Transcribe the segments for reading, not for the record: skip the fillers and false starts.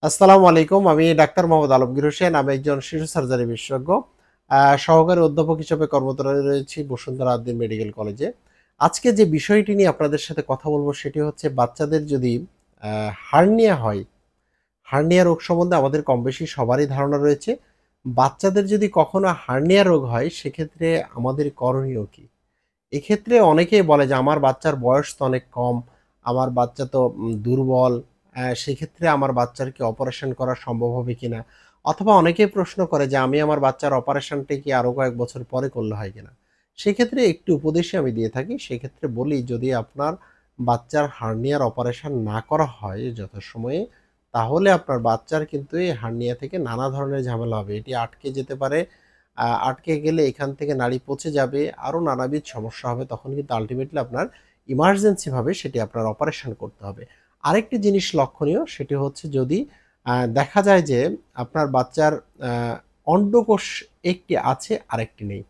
আসসালামু আলাইকুম। আমি ডাক্তার মোহাম্মদ আলমগীর হোসেন। আমি একজন শিশু সার্জারি বিশেষজ্ঞ। সহকারী অধ্যাপক হিসেবে কর্মরত রয়েছি বসুন্ধরা আদ্দিন মেডিকেল কলেজে। আজকে যে বিষয়টি নিয়ে আপনাদের সাথে কথা বলব সেটি হচ্ছে বাচ্চাদের যদি হার্নিয়া হয়, হার্নিয়া রোগ সম্বন্ধে আমাদের কমবেশি সবারই ধারণা রয়েছে। বাচ্চাদের যদি কখনো হার্নিয়া রোগ হয় সেক্ষেত্রে আমাদের করণীয় কি? এক্ষেত্রে অনেকেই বলে যে, "আমার বাচ্চার বয়স তো অনেক কম, আমার বাচ্চা তো দুর্বল। সেক্ষেত্রে আমার বাচ্চার কি অপারেশন করা সম্ভব হবে কিনা?" অথবা অনেকেই প্রশ্ন করে যে, "আমি আমার বাচ্চার অপারেশনটা কি আরো কয়েক বছর পরে করলে হয় কিনা?" সেক্ষেত্রে একটি উপদেশই আমি দিয়ে থাকি। সেক্ষেত্রে বলি, যদি আপনার বাচ্চার হার্নিয়ার অপারেশন না করা হয় যথাসময়ে, তাহলে আপনার বাচ্চার কিন্তু এই হার্নিয়া থেকে নানা ধরনের ঝামেলা হবে। এটি আটকে যেতে পারে। আটকে গেলে এখান থেকে নাড়ি পচে যাবে, আরো নানাবিধ সমস্যা হবে। তখন কিন্তু আল্টিমেটলি আপনার ইমার্জেন্সি ভাবে সেটি আপনার অপারেশন করতে হবে। আরেকটি জিনিস লক্ষণীয় সেটি হচ্ছে, যদি দেখা যায় যে আপনার বাচ্চার আ অন্ডকোষ একটি আছে আরেকটি নেই।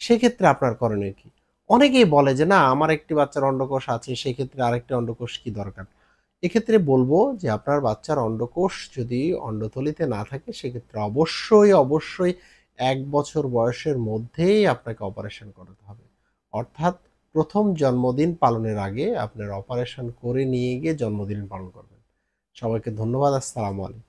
সেক্ষেত্রে আপনার করণীয় কি? অনেকেই বলে যে, "না, আমার একটি বাচ্চার অন্ডকোষ আছে, সেক্ষেত্রে আরেকটি অন্ডকোষ কি দরকার?" এক্ষেত্রে বলব যে, আপনার বাচ্চার অন্ডকোষ যদি অন্ডথলিতে না থাকে সেক্ষেত্রে অবশ্যই ১ বছর বয়সের মধ্যেই আপনাকে অপারেশন করাতে হবে। অর্থাৎ ১ম জন্মদিন পালনের আগে আপনার অপারেশন করে নিয়ে গিয়ে জন্মদিন পালন করবেন। সবাইকে ধন্যবাদ। আসসালামু আলাইকুম।